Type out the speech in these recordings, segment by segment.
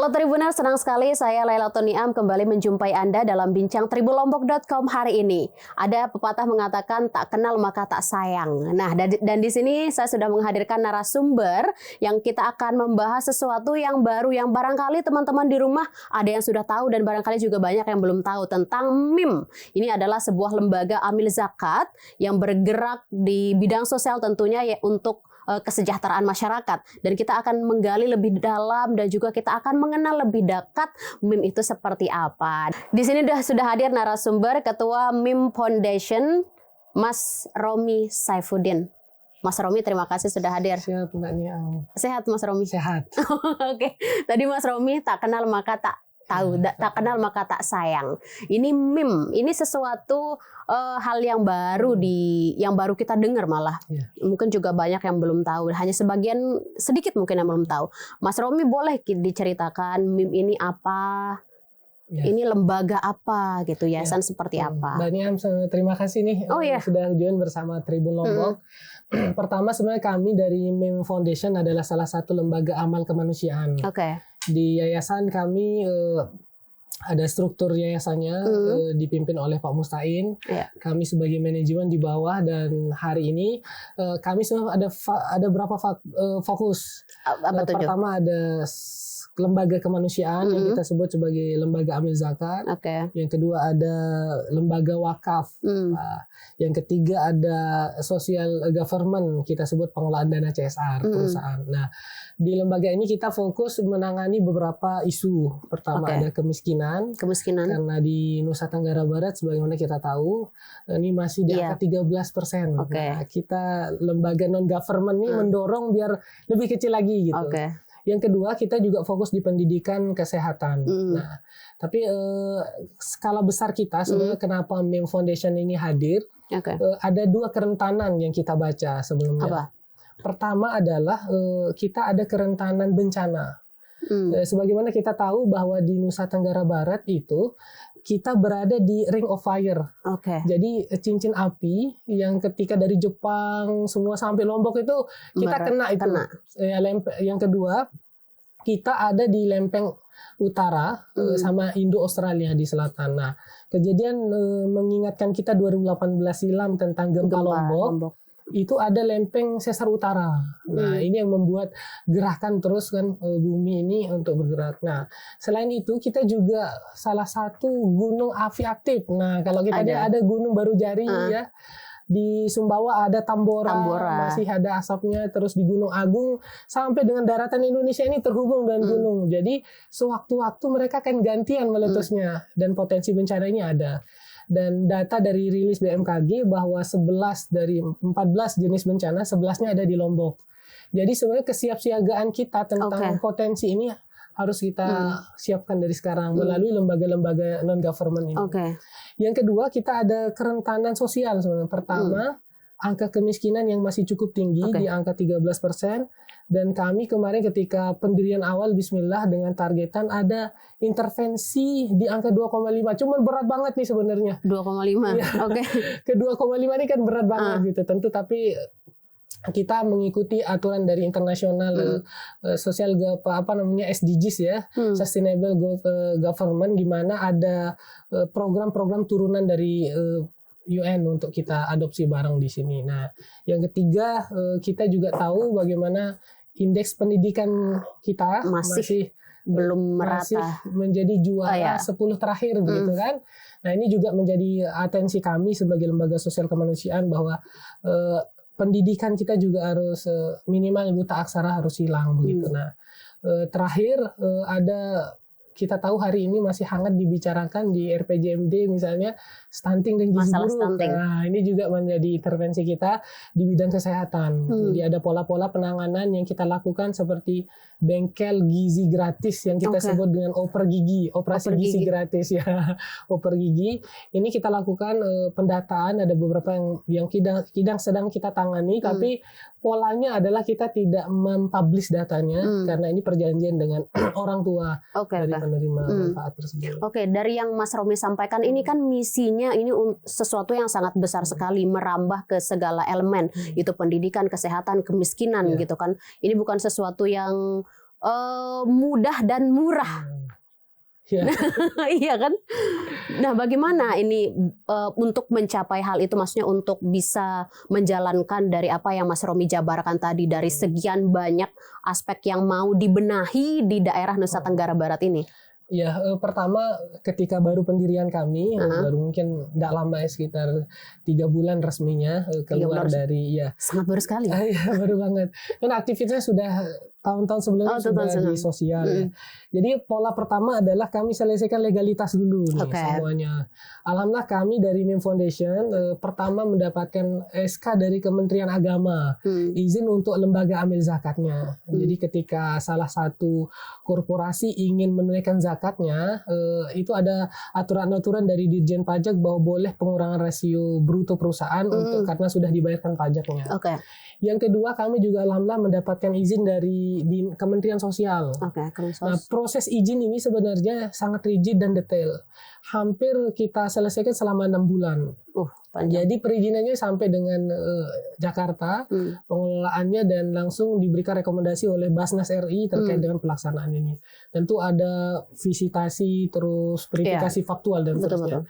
Halo Tribuner, senang sekali saya Laila Toniam kembali menjumpai Anda dalam bincang tribunlombok.com hari ini. Ada pepatah mengatakan tak kenal maka tak sayang. Nah, dan di sini saya sudah menghadirkan narasumber yang kita akan membahas sesuatu yang baru yang barangkali teman-teman di rumah ada yang sudah tahu dan barangkali juga banyak yang belum tahu tentang MIM. Ini adalah sebuah lembaga amil zakat yang bergerak di bidang sosial tentunya ya untuk kesejahteraan masyarakat, dan kita akan menggali lebih dalam dan juga kita akan mengenal lebih dekat MIM itu seperti apa. Di sini sudah hadir narasumber Ketua MIM Foundation, Mas Romi Saifuddin. Mas Romi, terima kasih sudah hadir. Sehat, Mbak Niam. Sehat, Mas Romi? Sehat. Oke, tadi Mas Romi tak kenal maka tak tahu, tak kenal maka tak sayang. Ini MIM, ini sesuatu hal yang baru yang baru kita dengar malah. Mungkin juga banyak yang belum tahu, hanya sebagian sedikit mungkin yang belum tahu. Mas Romi, boleh diceritakan MIM ini apa? Ini lembaga apa gitu, yayasan seperti apa? Mbak Niam, terima kasih nih sudah join bersama Tribun Lombok. Pertama, sebenarnya kami dari MIM Foundation adalah salah satu lembaga amal kemanusiaan. Di yayasan kami ada struktur yayasannya dipimpin oleh Pak Mustain. Kami sebagai manajemen di bawah, dan hari ini kami sebenarnya ada berapa fokus. Pertama ada lembaga kemanusiaan yang kita sebut sebagai lembaga amil zakat. Yang kedua ada lembaga wakaf. Yang ketiga ada social government, kita sebut pengelolaan dana CSR perusahaan. Nah, di lembaga ini kita fokus menangani beberapa isu. Pertama ada kemiskinan. Karena di Nusa Tenggara Barat sebagaimana kita tahu ini masih di angka 13%. Nah, kita lembaga non government ini mendorong biar lebih kecil lagi gitu. Yang kedua, kita juga fokus di pendidikan kesehatan. Nah, tapi skala besar kita sebenarnya kenapa MIM Foundation ini hadir, ada dua kerentanan yang kita baca sebelumnya. Pertama adalah kita ada kerentanan bencana. Sebagaimana kita tahu bahwa di Nusa Tenggara Barat itu kita berada di ring of fire. Jadi cincin api yang ketika dari Jepang semua sampai Lombok itu kita kena itu. Yang kedua, kita ada di lempeng utara sama Indo-Australia di selatan. Nah, kejadian mengingatkan kita 2018 silam tentang gempa Lombok. Itu ada lempeng sesar utara. Nah, ini yang membuat gerakan terus kan bumi ini untuk bergerak. Nah, selain itu kita juga salah satu gunung api aktif. Nah, kalau kita ada Gunung Barujari ya. Di Sumbawa ada Tambora, masih ada asapnya. Terus di Gunung Agung sampai dengan daratan Indonesia ini terhubung dengan gunung. Jadi sewaktu-waktu mereka akan gantian meletusnya, dan potensi bencana ini ada. Dan data dari rilis BMKG bahwa 11 dari 14 jenis bencana, 11-nya ada di Lombok. Jadi sebenarnya kesiapsiagaan kita tentang potensi ini harus kita siapkan dari sekarang melalui lembaga-lembaga non-government ini. Yang kedua, kita ada kerentanan sosial sebenarnya. Pertama, angka kemiskinan yang masih cukup tinggi di angka 13%. Dan kami kemarin ketika pendirian awal bismillah dengan targetan ada intervensi di angka 2,5. Cuman berat banget nih sebenarnya. 2,5. Ke 2,5 ini kan berat banget gitu tentu, tapi kita mengikuti aturan dari internasional sosial SDGs ya, Sustainable Government, di mana ada program-program turunan dari UN untuk kita adopsi bareng di sini. Nah, yang ketiga, kita juga tahu bagaimana indeks pendidikan kita masih belum merata, masih menjadi juara 10 terakhir begitu kan. Nah, ini juga menjadi atensi kami sebagai lembaga sosial kemanusiaan bahwa pendidikan kita juga harus minimal buta aksara harus hilang begitu. Nah, terakhir ada, kita tahu hari ini masih hangat dibicarakan di RPJMD misalnya stunting dan gizi buruk. Nah, ini juga menjadi intervensi kita di bidang kesehatan. Jadi ada pola-pola penanganan yang kita lakukan seperti bengkel gizi gratis yang kita sebut dengan oper gigi, operasi gizi gratis ya. Oper gigi ini kita lakukan pendataan, ada beberapa yang sedang kita tangani, tapi polanya adalah kita tidak mempublish datanya karena ini perjanjian dengan orang tua dari penerima manfaat tersebut. Dari yang Mas Romi sampaikan ini kan misinya ini sesuatu yang sangat besar sekali, merambah ke segala elemen, itu pendidikan, kesehatan, kemiskinan gitu kan. Ini bukan sesuatu yang mudah dan murah. Iya kan? Nah, bagaimana ini untuk mencapai hal itu, maksudnya untuk bisa menjalankan dari apa yang Mas Romi jabarkan tadi, dari sekian banyak aspek yang mau dibenahi di daerah Nusa Tenggara Barat ini? Ya, pertama ketika baru pendirian kami, baru mungkin tidak lama ya, sekitar 3 bulan resminya keluar dari sangat baru sekali. Ya, baru banget. Kan aktivitasnya sudah tahun-tahun sebelumnya sudah di sosial. Ya. Jadi pola pertama adalah kami selesaikan legalitas dulu nih semuanya. Alhamdulillah kami dari Meme Foundation pertama mendapatkan SK dari Kementerian Agama, izin untuk lembaga amil zakatnya. Jadi ketika salah satu korporasi ingin menunaikan zakatnya, itu ada aturan-aturan dari Dirjen Pajak bahwa boleh pengurangan rasio bruto perusahaan untuk karena sudah dibayarkan pajaknya. Yang kedua, kami juga alhamdulillah mendapatkan izin dari Kementerian Sosial. Nah, proses izin ini sebenarnya sangat rigid dan detail. Hampir kita selesaikan selama 6 bulan. Jadi perizinannya sampai dengan Jakarta, pengelolaannya, dan langsung diberikan rekomendasi oleh Basnas RI terkait dengan pelaksanaan ini. Tentu ada visitasi, terus verifikasi faktual dan seterusnya.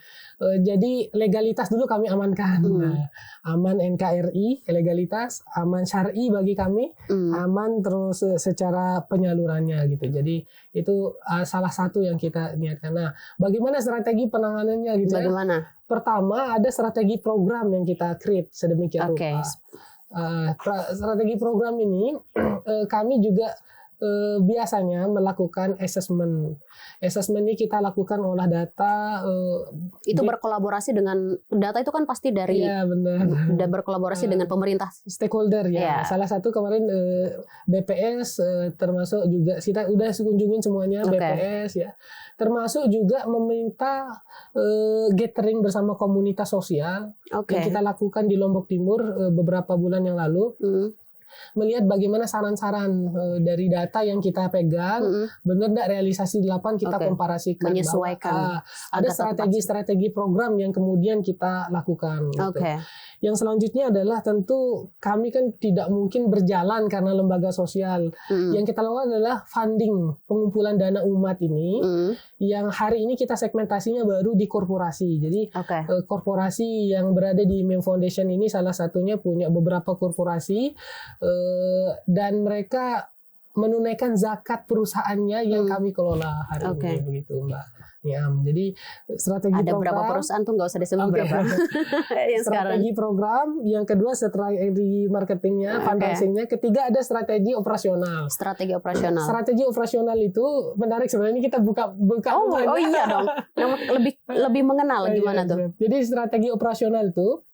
Jadi legalitas dulu kami amankan. Nah, aman NKRI, legalitas, aman syar'i bagi kami, aman terus secara penyalurannya gitu. Jadi itu salah satu yang kita niatkan. Nah, bagaimana strategi penanganannya gitu? Bagaimana? Pertama, ada strategi program yang kita create sedemikian rupa. Strategi program ini kami juga biasanya melakukan assessment. Assessment ini kita lakukan olah data. Itu berkolaborasi dengan data itu kan pasti dari. Iya, benar. Dan berkolaborasi dengan pemerintah. Stakeholder ya. Salah satu kemarin BPS termasuk juga kita udah kunjungin semuanya BPS ya. Termasuk juga meminta gathering bersama komunitas sosial yang kita lakukan di Lombok Timur beberapa bulan yang lalu. Melihat bagaimana saran-saran dari data yang kita pegang, benar enggak realisasi di lapangan, kita komparasikan, menyesuaikan. Ada strategi-strategi program yang kemudian kita lakukan. Gitu. Yang selanjutnya adalah tentu kami kan tidak mungkin berjalan karena lembaga sosial. Yang kita lakukan adalah funding, pengumpulan dana umat ini, yang hari ini kita segmentasinya baru di korporasi. Jadi korporasi yang berada di Meme Foundation ini salah satunya punya beberapa korporasi, dan mereka menunaikan zakat perusahaannya yang kami kelola hari ini, begitu Mbak Niam. Jadi strategi ada program, berapa perusahaan tuh nggak usah disebut berapa. Yang strategi program, yang kedua strategi marketingnya, fundraisingnya, ketiga ada strategi operasional. Strategi operasional. Strategi operasional itu menarik sebenarnya, ini kita buka. Oh iya dong. lebih mengenal gimana tuh? Jadi strategi operasional itu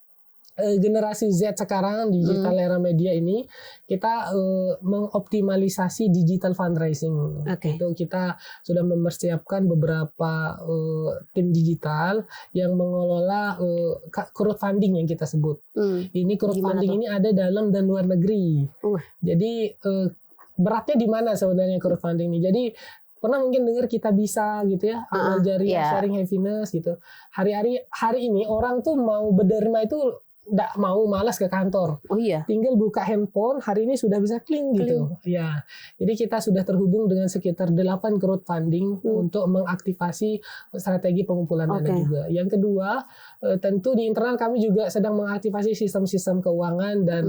generasi Z sekarang, digital era media ini, kita mengoptimalisasi digital fundraising. Itu kita sudah mempersiapkan beberapa tim digital yang mengelola crowdfunding yang kita sebut. Ini crowdfunding ini ada dalam dan luar negeri. Jadi beratnya di mana sebenarnya crowdfunding ini? Jadi pernah mungkin dengar Kita Bisa gitu ya, amal jariah, sharing happiness gitu. Hari ini orang tuh mau berderma itu nggak mau, malas ke kantor. Tinggal buka handphone, hari ini sudah bisa kling gitu. Ya, jadi kita sudah terhubung dengan sekitar 8 crowdfunding untuk mengaktifasi strategi pengumpulan dana juga. Yang kedua, tentu di internal kami juga sedang mengaktifasi sistem-sistem keuangan dan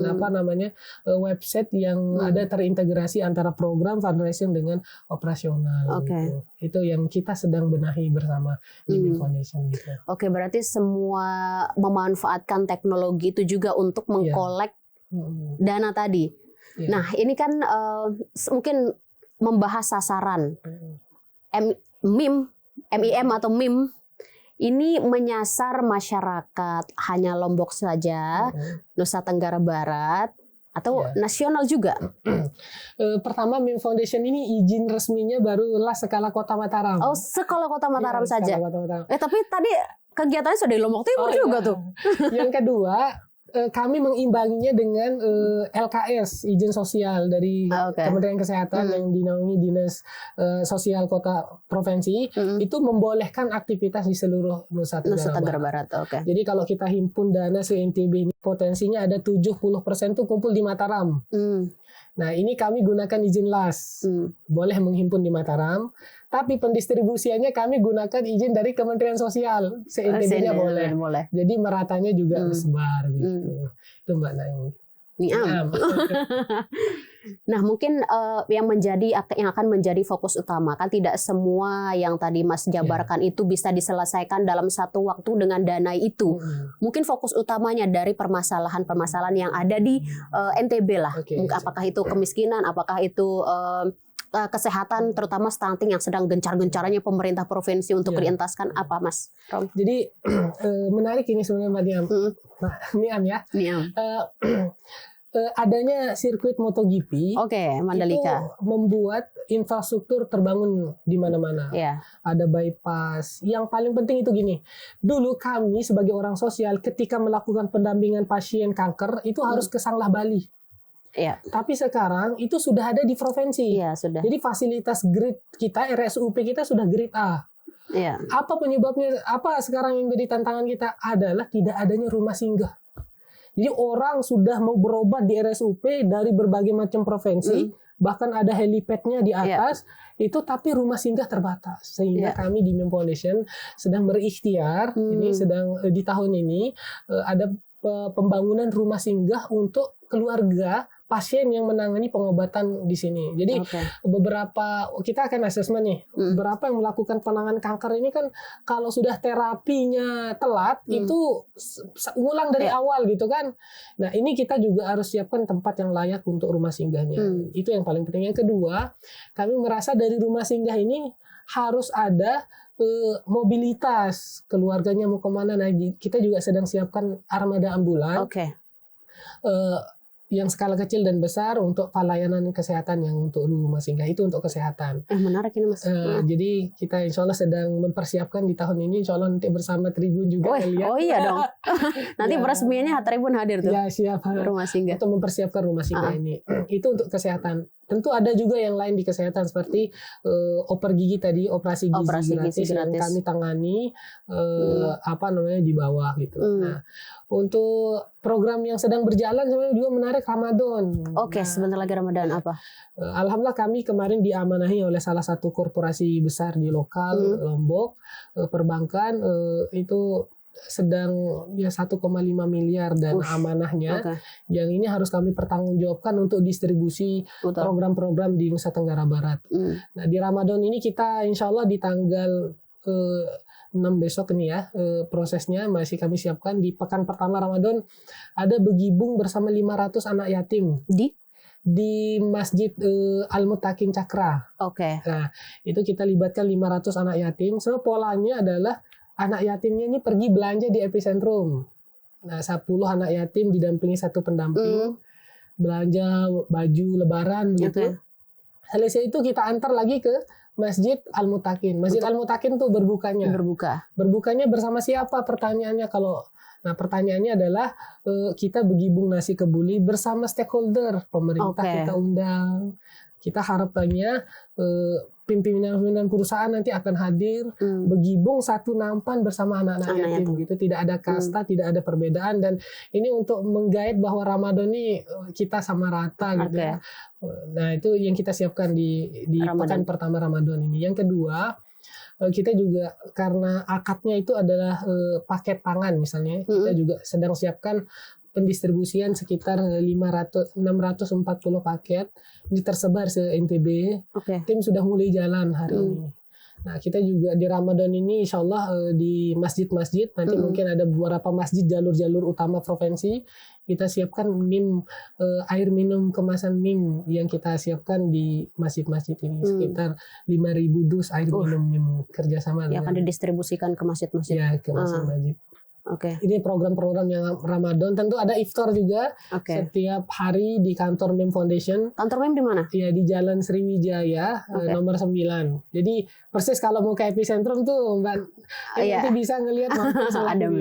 website yang ada terintegrasi antara program fundraising dengan operasional. Gitu. Itu yang kita sedang benahi bersama di Meme Foundation gitu. Berarti semua memanfaatkan teknologi itu juga untuk mengkolek dana tadi. Nah, ini kan mungkin membahas sasaran. MIM atau MIM ini menyasar masyarakat hanya Lombok saja, Nusa Tenggara Barat, atau nasional juga? Pertama, Meme Foundation ini izin resminya barulah skala Kota Mataram. Skala Kota Mataram saja. Kota Mataram. Tapi tadi kegiatannya sudah di Lombok Timur juga tuh. Yang kedua, kami mengimbanginya dengan LKS, izin sosial dari Kementerian Kesehatan yang dinaungi Dinas Sosial Kota Provinsi, itu membolehkan aktivitas di seluruh Nusa Tenggara Barat. Jadi kalau kita himpun dana se-NTB ini potensinya ada 70% tuh kumpul di Mataram. Nah, ini kami gunakan izin LAS. Boleh menghimpun di Mataram, tapi pendistribusiannya kami gunakan izin dari Kementerian Sosial. Se-NTB-nya boleh. Jadi meratanya juga bersebar gitu. Itu Mbak Naim. Niam. Nah, mungkin yang akan menjadi fokus utama, kan tidak semua yang tadi Mas jabarkan itu bisa diselesaikan dalam satu waktu dengan dana itu. Mungkin fokus utamanya dari permasalahan-permasalahan yang ada di NTB lah. Apakah itu kemiskinan, apakah itu kesehatan, terutama stunting yang sedang gencar-gencarnya pemerintah provinsi untuk dientaskan, apa Mas Rom? Jadi menarik ini sebenarnya Mbak Niam. Niam ya. Adanya sirkuit MotoGP Mandalika itu membuat infrastruktur terbangun di mana-mana. Ada bypass. Yang paling penting itu gini. Dulu kami sebagai orang sosial ketika melakukan pendampingan pasien kanker itu harus ke Sanglah Bali. Tapi sekarang itu sudah ada di provinsi. Sudah. Jadi fasilitas grade kita, RSUP kita sudah grade A. Apa penyebabnya? Apa sekarang yang menjadi tantangan kita adalah tidak adanya rumah singgah. Jadi orang sudah mau berobat di RSUP dari berbagai macam provinsi, bahkan ada helipadnya di atas, itu tapi rumah singgah terbatas. Sehingga kami di MEM Foundation sedang berikhtiar, ini sedang di tahun ini ada pembangunan rumah singgah untuk keluarga pasien yang menangani pengobatan di sini. Jadi beberapa kita akan asesmen nih, beberapa yang melakukan penanganan kanker ini kan kalau sudah terapinya telat itu ulang dari awal gitu kan. Nah, ini kita juga harus siapkan tempat yang layak untuk rumah singgahnya. Itu yang paling penting. Yang kedua, kami merasa dari rumah singgah ini harus ada mobilitas, keluarganya mau kemana. Nah, kita juga sedang siapkan armada ambulan. Yang skala kecil dan besar untuk pelayanan kesehatan yang untuk rumah singgah itu untuk kesehatan. Menarik ini Mas. Jadi kita insya Allah sedang mempersiapkan di tahun ini, insya Allah nanti bersama Tribun juga. Iya dong. Nanti peresmiannya Tribun hadir tuh. Siap. Rumah singgah. Untuk mempersiapkan rumah singgah ini. Itu untuk kesehatan. Tentu ada juga yang lain di kesehatan seperti oper gigi tadi, operasi gizi gratis yang kami tangani di bawah gitu. Nah, untuk program yang sedang berjalan sebenarnya juga menarik Ramadan. Sebentar lagi Ramadan apa? Alhamdulillah kami kemarin diamanahi oleh salah satu korporasi besar di lokal Lombok, perbankan itu sedang 1,5 miliar dana amanahnya yang ini harus kami pertanggungjawabkan untuk distribusi program-program di Nusa Tenggara Barat. Nah, di Ramadan ini kita insya Allah di tanggal 6 besok ini prosesnya masih kami siapkan. Di pekan pertama Ramadan ada begibung bersama 500 anak yatim di Masjid Al-Mutakin Cakra. Nah, itu kita libatkan 500 anak yatim. So, polanya adalah anak yatimnya ini pergi belanja di epicentrum. Nah, 10 anak yatim didampingi satu pendamping, belanja baju lebaran gitu. Selesai itu kita antar lagi ke Masjid Al-Mutakin. Masjid Al-Mutakin tuh berbukanya bersama siapa pertanyaannya pertanyaannya adalah kita begibung nasi kebuli bersama stakeholder, pemerintah kita undang. Kita harapannya pimpinan perusahaan nanti akan hadir begibung satu nampan bersama anak-anak yatim gitu. Tidak ada kasta, tidak ada perbedaan, dan ini untuk menggait bahwa Ramadan ini kita sama rata gitu ya. Nah, itu yang kita siapkan di pekan pertama Ramadan ini. Yang kedua, kita juga karena akadnya itu adalah paket pangan misalnya, kita juga sedang siapkan pendistribusian sekitar 640 paket ini tersebar se-NTB. Tim sudah mulai jalan hari ini. Nah, kita juga di Ramadan ini insya Allah di masjid-masjid, nanti mungkin ada beberapa masjid jalur-jalur utama provinsi, kita siapkan air minum kemasan MIM yang kita siapkan di masjid-masjid ini. Sekitar 5.000 dus air minum MIM kerjasama. Yang akan didistribusikan ke masjid-masjid. Ya, ke masjid-masjid. Ini program-program yang Ramadan. Tentu ada iftar juga setiap hari di kantor MEM Foundation. Kantor MEM di mana? Ya, di Jalan Sriwijaya nomor 9. Jadi persis kalau mau ke epicentrum tuh Mbak nanti bisa ngelihat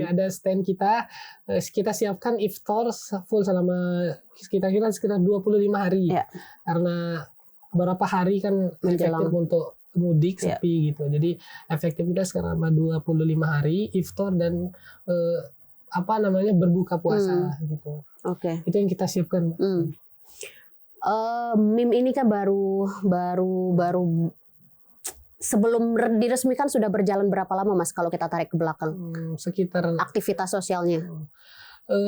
ada stand kita. Kita siapkan iftar full selama sekitar 25 hari. Karena beberapa hari kan efektif untuk mudik sepi gitu. Jadi efektivitas selama 25 hari iftar dan berbuka puasa gitu. Itu yang kita siapkan. MEM ini kan baru sebelum diresmikan sudah berjalan berapa lama Mas kalau kita tarik ke belakang? Sekitar aktivitas sosialnya.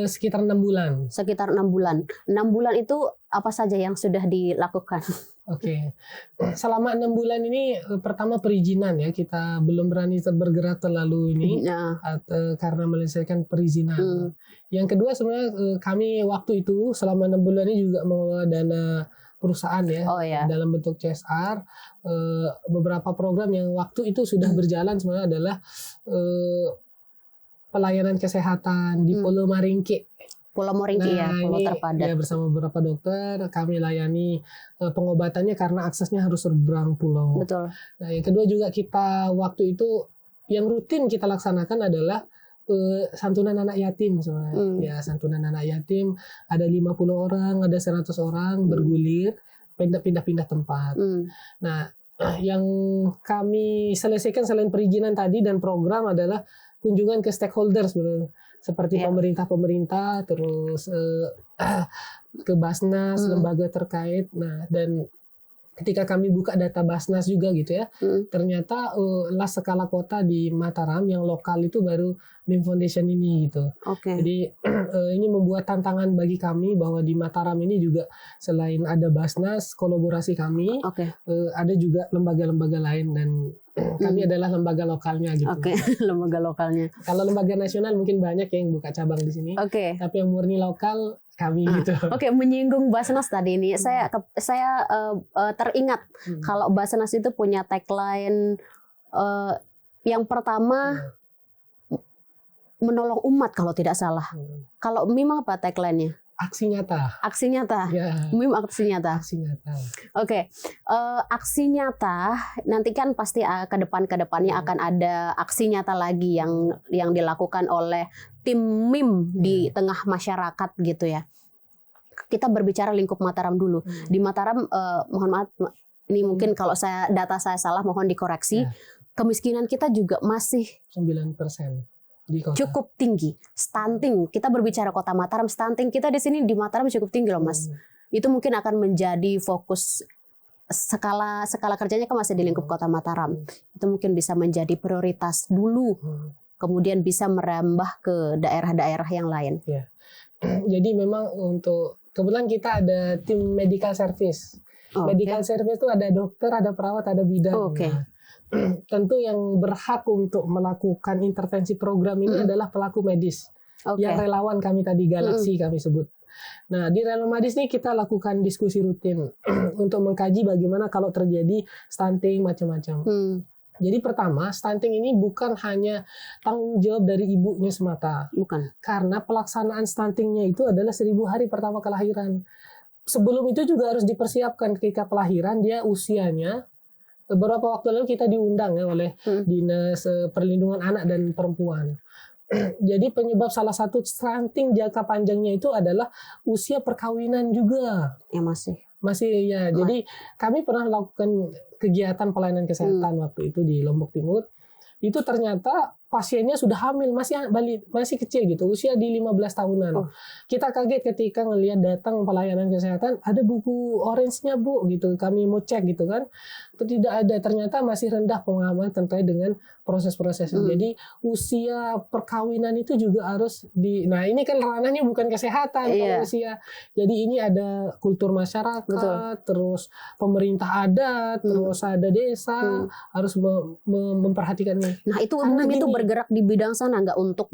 Sekitar 6 bulan. Sekitar 6 bulan. 6 bulan itu apa saja yang sudah dilakukan? Selama 6 bulan ini pertama perizinan ya, kita belum berani bergerak terlalu ini karena menyelesaikan perizinan. Yang kedua sebenarnya kami waktu itu selama 6 bulan ini juga mengelola dana perusahaan ya dalam bentuk CSR. Beberapa program yang waktu itu sudah berjalan sebenarnya adalah pelayanan kesehatan di Pulau Maringke. Pulau Maringke Pulau terpadat. Ya, bersama beberapa dokter kami layani pengobatannya karena aksesnya harus seberang pulau. Betul. Nah, yang kedua juga kita waktu itu yang rutin kita laksanakan adalah santunan anak yatim sebenarnya. Ya, santunan anak yatim ada 50 orang, ada 100 orang bergulir, pindah-pindah tempat. Nah, yang kami selesaikan selain perizinan tadi dan program adalah kunjungan ke stakeholders seperti pemerintah, terus ke Basnas, lembaga terkait. Nah, dan ketika kami buka data Basnas juga gitu ya, ternyata las skala kota di Mataram yang lokal itu baru MEM Foundation ini gitu. Jadi ini membuat tantangan bagi kami bahwa di Mataram ini juga selain ada Basnas, kolaborasi kami, ada juga lembaga-lembaga lain dan kami adalah lembaga lokalnya gitu. Lembaga lokalnya. Kalau lembaga nasional mungkin banyak yang buka cabang di sini. Tapi yang murni lokal kami gitu. Menyinggung Basnas tadi ini, saya teringat kalau Basnas itu punya tagline yang pertama menolong umat kalau tidak salah. Kalau MEM apa tagline-nya? Aksi nyata. Aksi nyata. MEM aksi nyata. Aksi nyata. Aksi nyata nanti kan pasti ke depannya akan ada aksi nyata lagi yang dilakukan oleh tim MEM di tengah masyarakat gitu ya. Kita berbicara lingkup Mataram dulu. Di Mataram mohon maaf ini mungkin kalau data saya salah mohon dikoreksi. Kemiskinan kita juga masih 9%. Cukup tinggi. Stunting, kita berbicara Kota Mataram, stunting kita di sini di Mataram cukup tinggi loh Mas. Itu mungkin akan menjadi fokus skala kerjanya kan masih di lingkup Kota Mataram. Itu mungkin bisa menjadi prioritas dulu. Kemudian bisa merambah ke daerah-daerah yang lain. Jadi memang kebetulan kita ada tim medical service. Medical service itu ada dokter, ada perawat, ada bidan. Tentu yang berhak untuk melakukan intervensi program ini adalah pelaku medis. Yang relawan kami tadi, Galaksi kami sebut. Nah, di relawan medis ini kita lakukan diskusi rutin untuk mengkaji bagaimana kalau terjadi stunting macam-macam. Jadi pertama, stunting ini bukan hanya tanggung jawab dari ibunya semata. Karena pelaksanaan stuntingnya itu adalah 1000 hari pertama kelahiran. Sebelum itu juga harus dipersiapkan ketika kelahiran dia usianya. Beberapa waktu lalu kita diundang oleh Dinas Perlindungan Anak dan Perempuan. Jadi penyebab salah satu stunting jangka panjangnya itu adalah usia perkawinan juga. Masih ya. Jadi kami pernah lakukan kegiatan pelayanan kesehatan waktu itu di Lombok Timur. Itu ternyata pasiennya sudah hamil, masih kecil gitu, usia di 15 tahunan. Kita kaget ketika ngelihat datang pelayanan kesehatan, ada buku orange-nya Bu gitu. Kami mau cek gitu kan. Tidak ada, ternyata masih rendah pemahaman terkait dengan proses-proses. Jadi usia perkawinan itu juga harus nah ini kan ranahnya bukan kesehatan kalau usia. Jadi ini ada kultur masyarakat, terus pemerintah adat, terus ada desa harus memperhatikannya. Nah, itu bergerak di bidang sana nggak untuk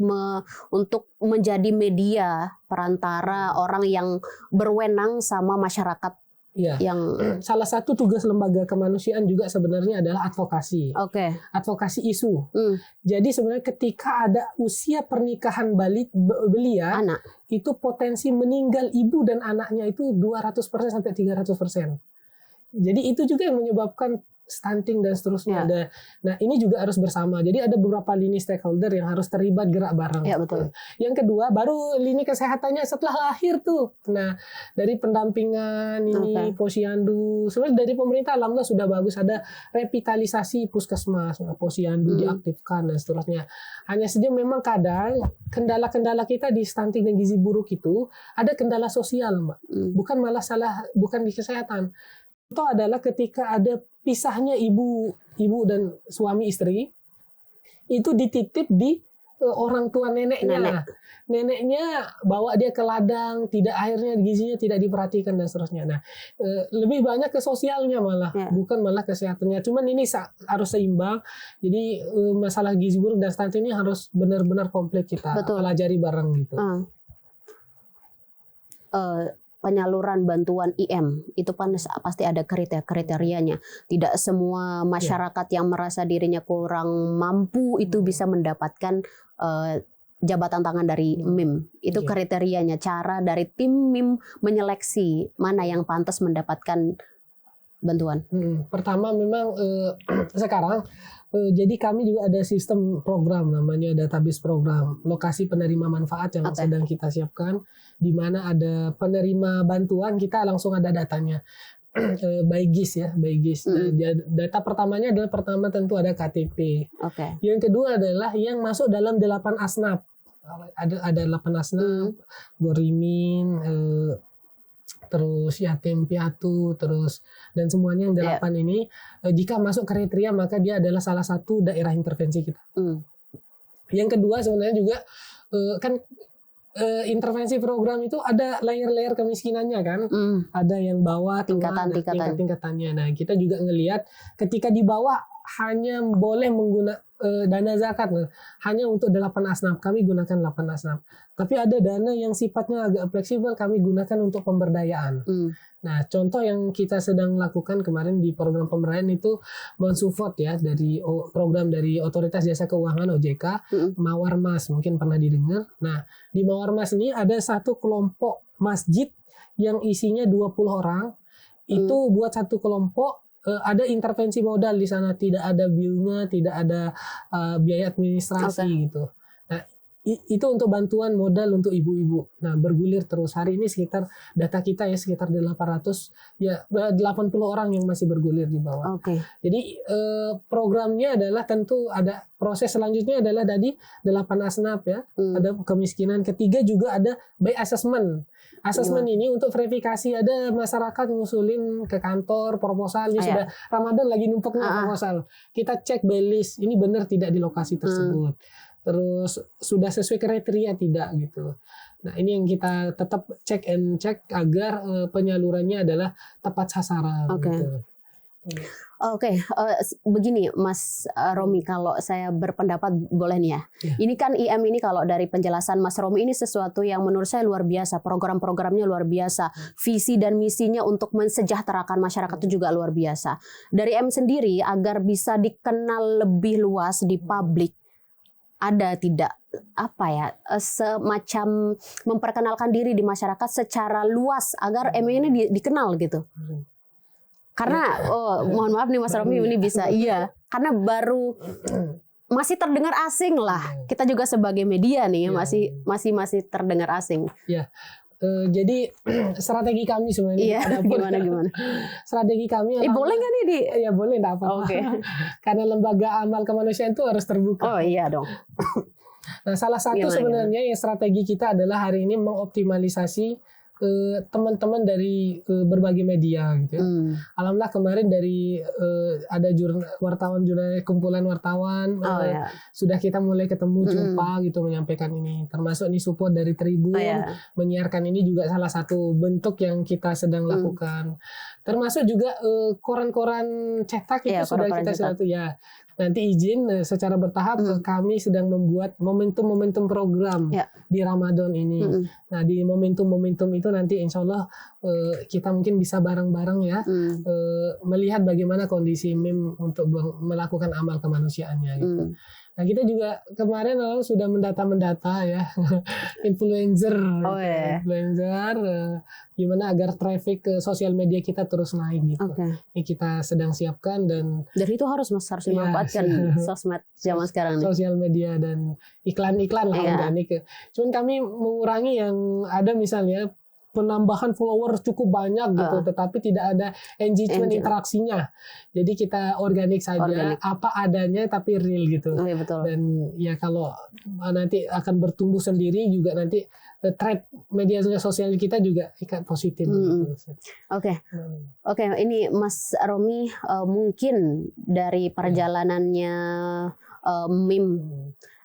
menjadi media perantara orang yang berwenang sama masyarakat Ya, salah satu tugas lembaga kemanusiaan juga sebenarnya adalah advokasi. Advokasi isu. Jadi sebenarnya ketika ada usia pernikahan belia, itu potensi meninggal ibu dan anaknya itu 200% sampai 300%. Jadi itu juga yang menyebabkan stunting dan seterusnya. Nah ini juga harus bersama. Jadi ada beberapa lini stakeholder yang harus terlibat gerak bareng. Betul. Yang kedua baru lini kesehatannya setelah lahir tuh. Nah dari pendampingan ini posyandu. Sebenarnya dari pemerintah alhamdulillah sudah bagus, ada revitalisasi puskesmas, posyandu diaktifkan dan seterusnya. Hanya saja memang kadang kendala-kendala kita di stunting dan gizi buruk itu ada kendala sosial, Mbak. Bukan di kesehatan. Itu adalah ketika ada pisahnya ibu dan suami istri, itu dititip di orang tua neneknya. Neneknya bawa dia ke ladang, akhirnya gizinya tidak diperhatikan dan seterusnya. Nah, lebih banyak ke sosialnya malah, bukan malah kesehatannya. Cuman ini harus seimbang. Jadi masalah gizi buruk dan stunting ini harus benar-benar komplit kita pelajari bareng gitu. Penyaluran bantuan IM itu kan pasti ada kriterianya. Tidak semua masyarakat yang merasa dirinya kurang mampu itu bisa mendapatkan jabatan tangan dari MIM. Itu kriterianya, cara dari tim MIM menyeleksi mana yang pantas mendapatkan bantuan. Pertama memang sekarang jadi kami juga ada sistem program namanya database program lokasi penerima manfaat yang sedang kita siapkan, di mana ada penerima bantuan kita langsung ada datanya by GIS. Data pertamanya adalah tentu ada KTP. Yang kedua adalah yang masuk dalam 8 asnaf. Ada 8 asnaf, Gorimin, terus yatim piatu, terus dan semuanya yang 8 ini jika masuk kriteria maka dia adalah salah satu daerah intervensi kita. Yang kedua sebenarnya juga intervensi program itu ada layer-layer kemiskinannya kan, ada yang bawah, tingkatannya. Nah kita juga ngelihat ketika di bawah hanya boleh menggunakan dana zakat hanya untuk 8 asnaf, kami gunakan 8 asnaf. Tapi ada dana yang sifatnya agak fleksibel, kami gunakan untuk pemberdayaan. Nah, contoh yang kita sedang lakukan kemarin di program pemberdayaan itu mensupport dari program dari Otoritas Jasa Keuangan OJK, Mawar Mas, mungkin pernah didengar. Nah, di Mawar Mas ini ada satu kelompok masjid yang isinya 20 orang. Itu buat satu kelompok. Ada intervensi modal di sana, tidak ada biunga, tidak ada biaya administrasi gitu. Nah, itu untuk bantuan modal untuk ibu-ibu. Nah, bergulir terus. Hari ini sekitar data kita sekitar 80 orang yang masih bergulir di bawah. Jadi programnya adalah tentu ada proses selanjutnya adalah tadi 8 asnaf ada kemiskinan. Ketiga juga ada by assessment. Asesmen ini untuk verifikasi, ada masyarakat ngusulin ke kantor proposal, ini sudah Ramadan lagi numpuknya proposal. Kita cek by list, ini benar tidak di lokasi tersebut. Terus sudah sesuai kriteria tidak gitu. Nah ini yang kita tetap cek and check agar penyalurannya adalah tepat sasaran. Gitu. Begini Mas Romi, kalau saya berpendapat boleh nih ya. Ini kan IM ini kalau dari penjelasan Mas Romi ini sesuatu yang menurut saya luar biasa, program-programnya luar biasa, visi dan misinya untuk mensejahterakan masyarakat itu juga luar biasa. Dari IM sendiri agar bisa dikenal lebih luas di publik, ada tidak semacam memperkenalkan diri di masyarakat secara luas agar IM ini dikenal gitu. Karena mohon maaf nih Mas Romi ini bisa karena baru masih terdengar asing lah. Kita juga sebagai media nih masih terdengar asing. Jadi strategi kami sebenarnya gimana? Strategi kami boleh nggak nih Ya boleh, enggak apa-apa. Karena lembaga amal kemanusiaan itu harus terbuka. Oh iya dong. Nah, salah satu sebenarnya yang strategi kita adalah hari ini mengoptimalisasi teman-teman dari berbagai media gitu. Alhamdulillah kemarin dari ada kumpulan wartawan sudah kita mulai ketemu jumpa gitu menyampaikan ini, termasuk nih support dari Tribun menyiarkan ini juga salah satu bentuk yang kita sedang lakukan, termasuk juga koran-koran cetak itu sudah kita nanti izin secara bertahap kami sedang membuat momentum-momentum program di Ramadan ini. Nah di momentum-momentum itu tentu nanti insya Allah kita mungkin bisa bareng-bareng ya melihat bagaimana kondisi MIM untuk melakukan amal kemanusiaannya gitu. Nah kita juga kemarin sudah mendata ya influencer, gimana agar traffic ke sosial media kita terus naik gitu. Ini kita sedang siapkan dan dari itu harus dimanfaatkan sosmed zaman sekarang nih. Sosial media dan iklan-iklan lah organik. Cuman kami mengurangi yang ada misalnya penambahan follower cukup banyak gitu, tetapi tidak ada engagement interaksinya. Jadi kita organik saja, apa adanya tapi real gitu. Betul. Dan ya kalau nanti akan bertumbuh sendiri juga nanti trend media sosial kita juga positif. Oke, ini Mas Romi mungkin dari perjalanannya MIM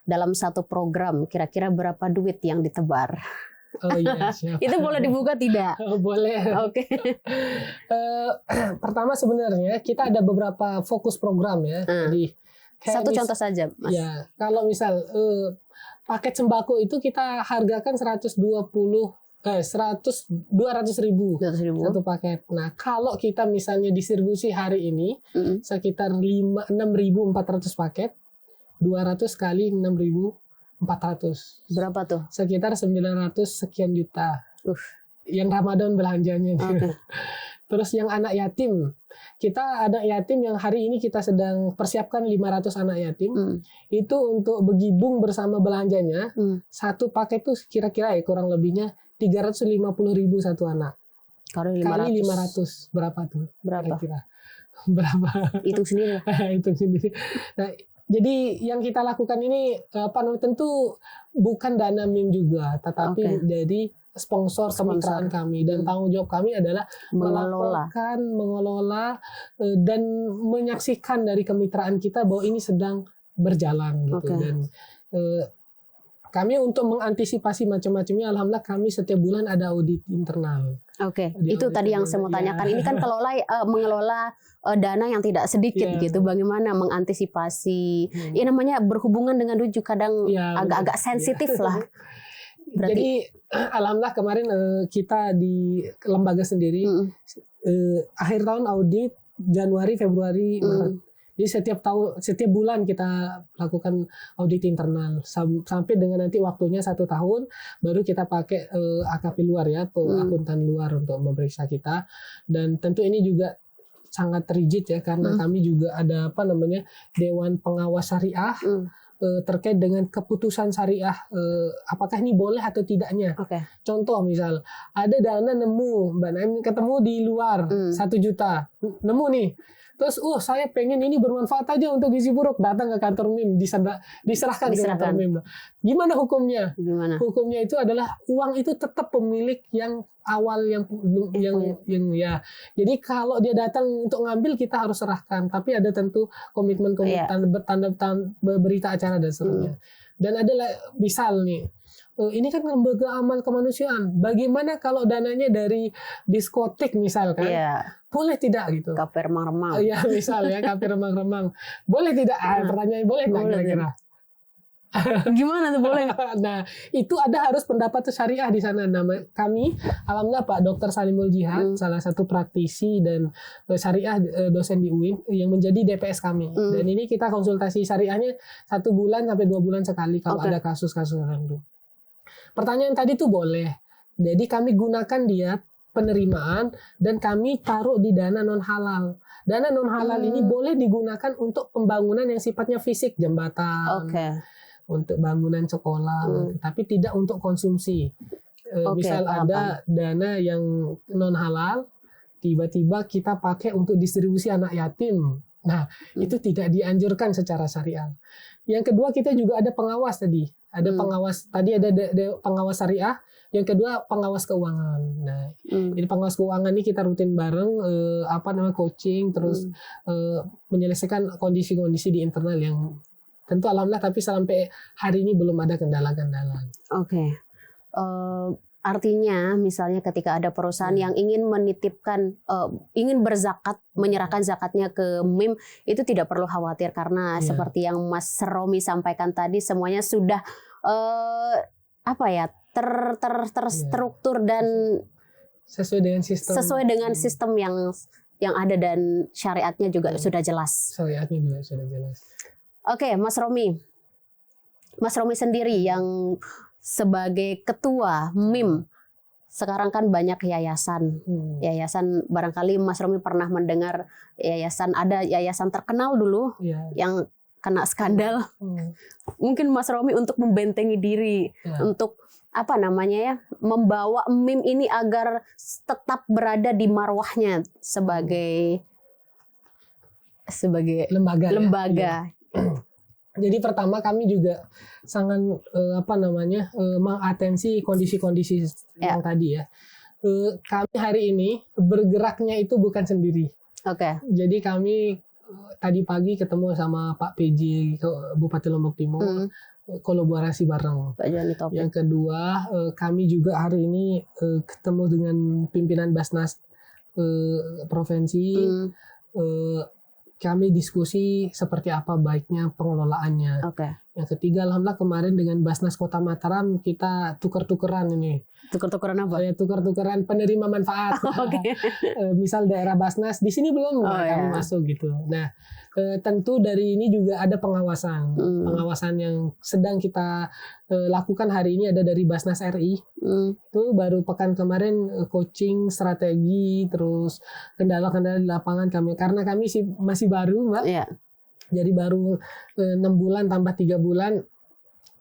dalam satu program kira-kira berapa duit yang ditebar? Oh iya, siap. Itu boleh dibuka tidak? Boleh. Oke. Pertama sebenarnya kita ada beberapa fokus program ya. Jadi satu contoh saja, Mas. Ya, kalau misal paket sembako itu kita hargakan 200.000 satu paket. Nah, kalau kita misalnya distribusi hari ini sekitar 6.400 paket, 200 kali 6.400. Berapa tuh? Sekitar 900 sekian juta. Yang Ramadan belanjanya. Terus yang anak yatim. Kita anak yatim yang hari ini kita sedang persiapkan 500 anak yatim. Itu untuk bergabung bersama belanjanya. Satu paket tuh kira-kira kurang lebihnya 350.000 satu anak. Kali 500 berapa tuh? Kira-kira. Berapa? Hitung sendiri. Hitung sendiri. Nah, jadi yang kita lakukan ini tentu bukan dana MIM juga, tetapi dari sponsor kemitraan kami, dan tanggung jawab kami adalah melaporkan, mengelola dan menyaksikan dari kemitraan kita bahwa ini sedang berjalan gitu. Dan kami untuk mengantisipasi macam-macamnya, alhamdulillah kami setiap bulan ada audit internal. Itu tadi yang saya mau tanyakan. Ini kan mengelola dana yang tidak sedikit gitu. Bagaimana mengantisipasi? Ini namanya berhubungan dengan duit kadang agak-agak sensitif lah. Jadi alhamdulillah kemarin kita di lembaga sendiri akhir tahun audit Januari, Februari, Maret. Jadi setiap bulan kita lakukan audit internal sampai dengan nanti waktunya 1 tahun baru kita pakai AKP luar ya atau akuntan luar untuk memeriksa kita. Dan tentu ini juga sangat rigid ya karena kami juga ada Dewan Pengawas Syariah terkait dengan keputusan syariah apakah ini boleh atau tidaknya. Contoh misal ada dana nemu Mbak Naim ketemu di luar 1 juta nemu nih. Terus, saya pengen ini bermanfaat aja untuk gizi buruk, datang ke kantor MIM, diserahkan ke kantor MIM. Gimana hukumnya? Hukumnya itu adalah uang itu tetap pemilik yang awal yang ya. Jadi kalau dia datang untuk ngambil kita harus serahkan, tapi ada tentu komitmen tanda berita acara dan seterusnya. Dan ada misal nih, ini kan lembaga amal kemanusiaan. Bagaimana kalau dananya dari diskotik misalkan? Boleh tidak gitu? Kafe remang-remang. Iya misal ya kafe remang-remang. Boleh tidak? Pertanyaan boleh nggak kira-kira? Gimana tuh boleh? Nah itu harus pendapat syariah di sana. Nama kami, alhamdulillah Pak Dr. Salimul Jihad, salah satu praktisi dan syariah dosen di UIN yang menjadi DPS kami. Dan ini kita konsultasi syariahnya 1 bulan sampai 2 bulan sekali kalau ada kasus-kasus tertentu. Pertanyaan tadi tuh boleh. Jadi kami gunakan dia penerimaan dan kami taruh di dana non halal. Dana non halal ini boleh digunakan untuk pembangunan yang sifatnya fisik, jembatan, untuk bangunan sekolah, tapi tidak untuk konsumsi. Misal ada dana yang non halal, tiba-tiba kita pakai untuk distribusi anak yatim. Nah, itu tidak dianjurkan secara syariah. Yang kedua kita juga ada pengawas tadi. Ada pengawas tadi ada pengawas syariah, yang kedua pengawas keuangan. Nah, ini pengawas keuangan ini kita rutin bareng coaching terus menyelesaikan kondisi-kondisi di internal yang tentu alhamdulillah tapi sampai hari ini belum ada kendala-kendala. Artinya misalnya ketika ada perusahaan yang ingin menitipkan, ingin berzakat, menyerahkan zakatnya ke MIM, itu tidak perlu khawatir karena seperti yang Mas Romi sampaikan tadi semuanya sudah terstruktur dan sesuai dengan sistem yang ada dan syariatnya juga sudah jelas. Syariatnya juga sudah jelas. Oke, Mas Romi. Mas Romi sendiri yang sebagai ketua MIM, sekarang kan banyak yayasan. Yayasan, barangkali Mas Romi pernah mendengar ada yayasan terkenal dulu yang kena skandal. Mungkin Mas Romi untuk membentengi diri, untuk membawa MIM ini agar tetap berada di marwahnya sebagai lembaga. Jadi pertama kami juga sangat mengatensi kondisi-kondisi yang tadi ya. Kami hari ini bergeraknya itu bukan sendiri. Jadi kami tadi pagi ketemu sama Pak PJ Bupati Lombok Timur, kolaborasi bareng. Yang kedua, kami juga hari ini ketemu dengan pimpinan Basnas provinsi. Kami diskusi seperti apa baiknya pengelolaannya. Yang ketiga, alhamdulillah kemarin dengan Basnas Kota Mataram kita tukar-tukeran ini. Tukar-tukeran apa? Tukar-tukeran penerima manfaat. Misal daerah Basnas di sini belum, kami masuk gitu. Nah, tentu dari ini juga ada pengawasan. Pengawasan yang sedang kita lakukan hari ini ada dari Basnas RI. Itu baru pekan kemarin coaching strategi, terus kendala-kendala di lapangan kami. Karena kami masih baru, Mbak. Jadi baru 6 bulan tambah 3 bulan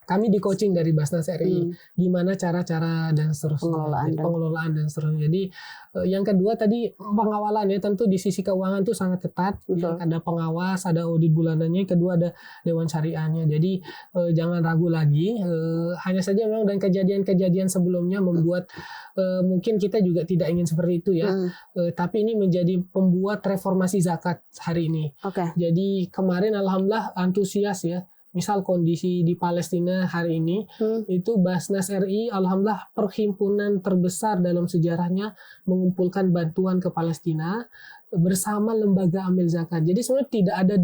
kami di coaching dari Basnas RI gimana cara-cara dan seterusnya, pengelolaan dan seterusnya. Jadi yang kedua tadi pengawalan ya, tentu di sisi keuangan itu sangat ketat. Ada pengawas, ada audit bulanannya, kedua ada dewan syariahnya. Jadi jangan ragu lagi. Hanya saja memang dan kejadian-kejadian sebelumnya membuat mungkin kita juga tidak ingin seperti itu ya. Tapi ini menjadi pembuat reformasi zakat hari ini. Jadi kemarin alhamdulillah antusias ya. Misal kondisi di Palestina hari ini, itu Basnas RI alhamdulillah perhimpunan terbesar dalam sejarahnya mengumpulkan bantuan ke Palestina bersama lembaga amil zakat. Jadi sebenarnya tidak ada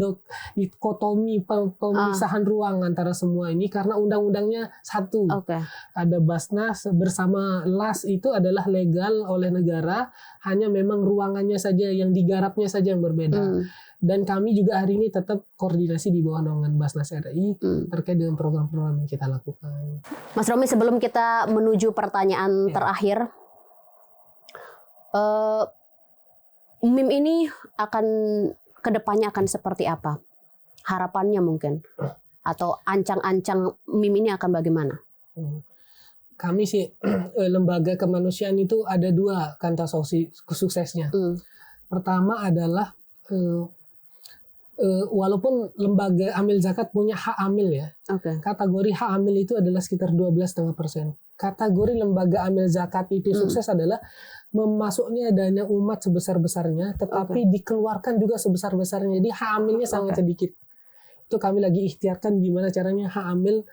dikotomi pemisahan ruang antara semua ini karena undang-undangnya satu. Ada Basnas bersama LAS itu adalah legal oleh negara, hanya memang ruangannya saja yang digarapnya saja yang berbeda. Dan kami juga hari ini tetap koordinasi di bawah naungan Basnas RI terkait dengan program-program yang kita lakukan. Mas Romi, sebelum kita menuju pertanyaan terakhir, MIM ini akan kedepannya akan seperti apa? Harapannya mungkin, atau ancang-ancang MIM ini akan bagaimana? Kami sih lembaga kemanusiaan itu ada 2 kanta suksesnya. Pertama adalah walaupun lembaga amil zakat punya hak amil ya, kategori hak amil itu adalah sekitar 12,5%. Kategori lembaga amil zakat itu sukses adalah memasuknya dana umat sebesar-besarnya, tetapi dikeluarkan juga sebesar-besarnya. Jadi hak amilnya sangat sedikit. Itu kami lagi ikhtiarkan gimana caranya hak amil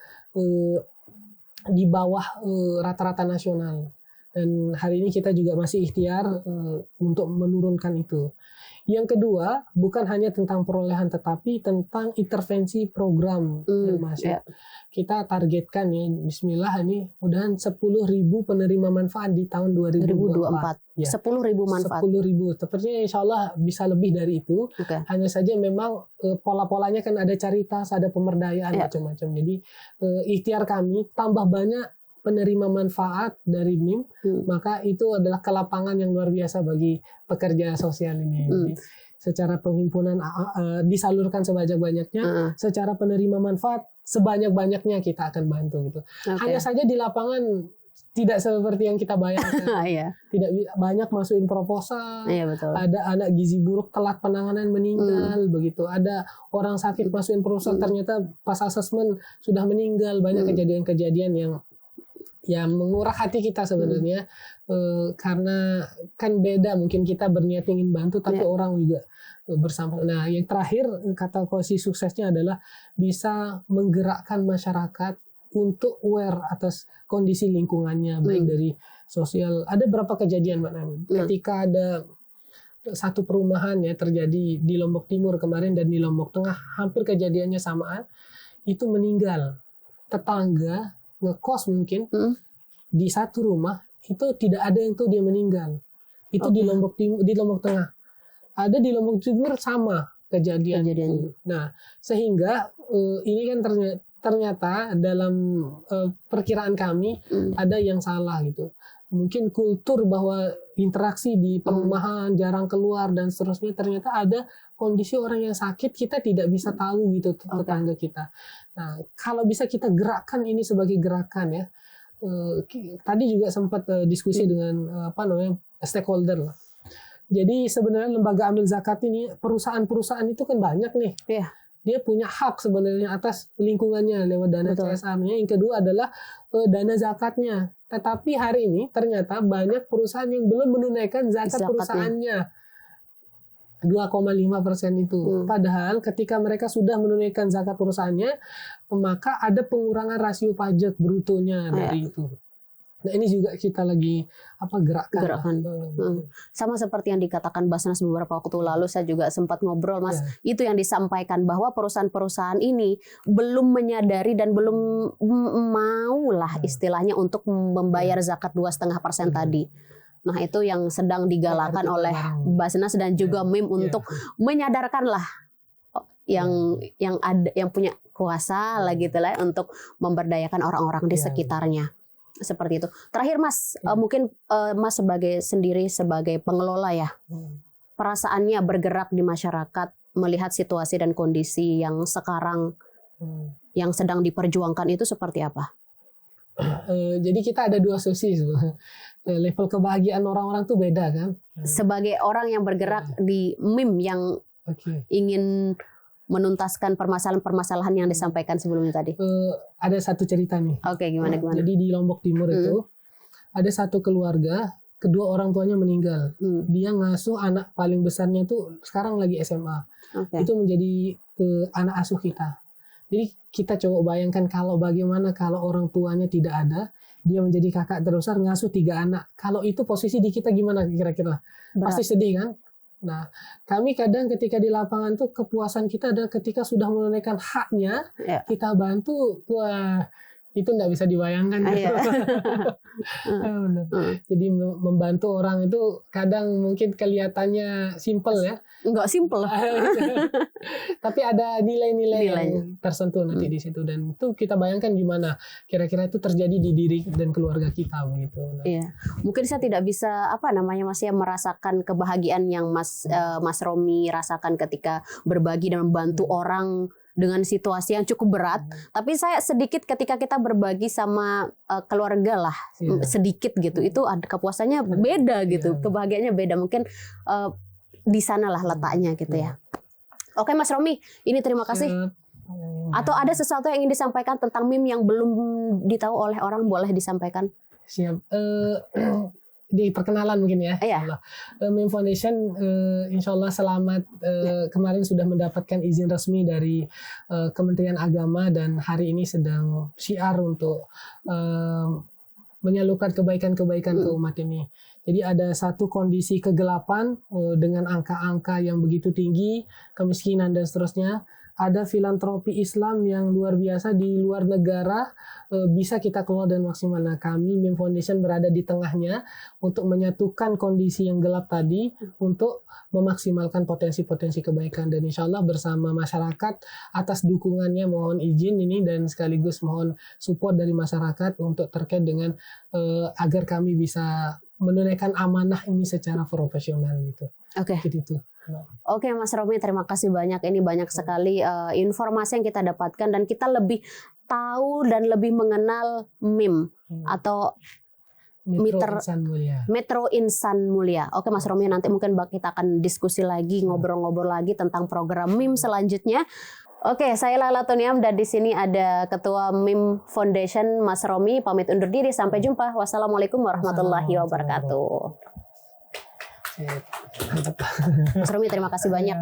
di bawah rata-rata nasional. Dan hari ini kita juga masih ikhtiar untuk menurunkan itu. Yang kedua, bukan hanya tentang perolehan, tetapi tentang intervensi program. Kita targetkan ya, bismillah ini mudahan 10.000 penerima manfaat di tahun 2024. 10.000 manfaat. 10.000. Sepertinya insya Allah bisa lebih dari itu. Hanya saja memang pola-polanya kan ada caritas, ada pemberdayaan macam-macam. Jadi ikhtiar kami tambah banyak penerima manfaat dari MIM, maka itu adalah kelapangan yang luar biasa bagi pekerja sosial ini. Jadi, secara penghimpunan disalurkan sebanyak-banyaknya, secara penerima manfaat sebanyak-banyaknya kita akan bantu gitu. Hanya saja di lapangan tidak seperti yang kita bayangkan. Tidak banyak masukin proposal, ada anak gizi buruk telat penanganan meninggal, begitu. Ada orang sakit masukin proposal ternyata pas asesmen sudah meninggal. Banyak kejadian-kejadian yang menguras hati kita sebenarnya, karena kan beda mungkin kita berniat ingin bantu tapi orang juga bersama. Nah yang terakhir kata kunci suksesnya adalah bisa menggerakkan masyarakat untuk aware atas kondisi lingkungannya, baik dari sosial. Ada berapa kejadian Mbak Nami ketika ada satu perumahan ya terjadi di Lombok Timur kemarin dan di Lombok Tengah hampir kejadiannya samaan, itu meninggal tetangga ngekos mungkin di satu rumah itu tidak ada yang tahu dia meninggal. Itu di Lombok Timur, di Lombok Tengah. Ada di Lombok Timur sama kejadian. Nah, sehingga ini kan ternyata dalam perkiraan kami ada yang salah gitu. Mungkin kultur bahwa interaksi di perumahan jarang keluar dan seterusnya, ternyata ada kondisi orang yang sakit kita tidak bisa tahu gitu tetangga kita. Nah, kalau bisa kita gerakkan ini sebagai gerakan ya. Tadi juga sempat diskusi dengan stakeholder. Jadi sebenarnya lembaga amil zakat ini, perusahaan-perusahaan itu kan banyak nih. Iya. Dia punya hak sebenarnya atas lingkungannya lewat dana CSR-nya. Yang kedua adalah dana zakatnya. Tetapi hari ini ternyata banyak perusahaan yang belum menunaikan zakat perusahaannya. 2,5% itu. Padahal ketika mereka sudah menunaikan zakat perusahaannya, maka ada pengurangan rasio pajak brutonya dari itu. Nah, ini juga kita lagi gerakan. Sama seperti yang dikatakan Basnas beberapa waktu lalu, saya juga sempat ngobrol, Mas. Itu yang disampaikan bahwa perusahaan-perusahaan ini belum menyadari dan belum mau lah istilahnya untuk membayar zakat 2,5% tadi. Nah, itu yang sedang digalakan oleh Basnas dan juga MIM untuk menyadarkan lah yang ada, yang punya kuasa lah gitu lah, untuk memberdayakan orang-orang di sekitarnya. Seperti itu. Terakhir Mas, mungkin Mas sebagai pengelola ya, perasaannya bergerak di masyarakat, melihat situasi dan kondisi yang sekarang yang sedang diperjuangkan itu seperti apa? Jadi kita ada dua sisi sebenarnya. Level kebahagiaan orang-orang tuh beda kan. Sebagai orang yang bergerak di MIM yang ingin menuntaskan permasalahan-permasalahan yang disampaikan sebelumnya tadi. Ada satu cerita nih. Gimana? Jadi di Lombok Timur itu ada satu keluarga, kedua orang tuanya meninggal. Dia ngasuh anak paling besarnya itu sekarang lagi SMA. Itu menjadi anak asuh kita. Jadi kita coba bayangkan bagaimana kalau orang tuanya tidak ada, dia menjadi kakak terbesar ngasuh 3 anak. Kalau itu posisi di kita gimana kira-kira? Pasti sedih kan? Nah, kami kadang ketika di lapangan tuh kepuasan kita adalah ketika sudah menunaikan haknya, kita bantu, wah itu nggak bisa dibayangkan. Jadi membantu orang itu kadang mungkin kelihatannya simple ya. Enggak simple. Tapi ada nilai-nilai yang tersentuh nanti di situ, dan itu kita bayangkan gimana kira-kira itu terjadi di diri dan keluarga kita begitu. Mungkin saya tidak bisa Mas ya merasakan kebahagiaan yang Mas Romi rasakan ketika berbagi dan membantu orang dengan situasi yang cukup berat. Tapi saya sedikit ketika kita berbagi sama keluarga lah, sedikit gitu, itu ada kepuasannya beda gitu, kebahagiaannya beda. Mungkin di sanalah letaknya gitu ya. Oke Mas Romi, ini terima kasih. Atau ada sesuatu yang ingin disampaikan tentang MIM yang belum ditahu oleh orang, boleh disampaikan? Siap. Di perkenalan mungkin ya. MIM Foundation insya Allah selamat kemarin sudah mendapatkan izin resmi dari Kementerian Agama, dan hari ini sedang syiar untuk menyalurkan kebaikan-kebaikan ke umat ini. Jadi ada satu kondisi kegelapan dengan angka-angka yang begitu tinggi, kemiskinan dan seterusnya. Ada filantropi Islam yang luar biasa di luar negara, bisa kita kelola dan maksimal. Nah, kami MIM Foundation berada di tengahnya untuk menyatukan kondisi yang gelap tadi untuk memaksimalkan potensi-potensi kebaikan, dan insya Allah bersama masyarakat atas dukungannya mohon izin ini, dan sekaligus mohon support dari masyarakat untuk terkait dengan agar kami bisa menunaikan amanah ini secara profesional gitu. Gitu. Oke Mas Romi, terima kasih banyak. Ini banyak sekali informasi yang kita dapatkan, dan kita lebih tahu dan lebih mengenal MIM atau Metro Insan Mulia. Oke Mas Romi, nanti mungkin kita akan diskusi lagi, ngobrol-ngobrol lagi tentang program MIM selanjutnya. Oke, saya Lala Tuniam, dan di sini ada Ketua MIM Foundation Mas Romi. Pamit undur diri, sampai jumpa. Wassalamualaikum warahmatullahi wabarakatuh. Mas Romi, terima kasih banyak.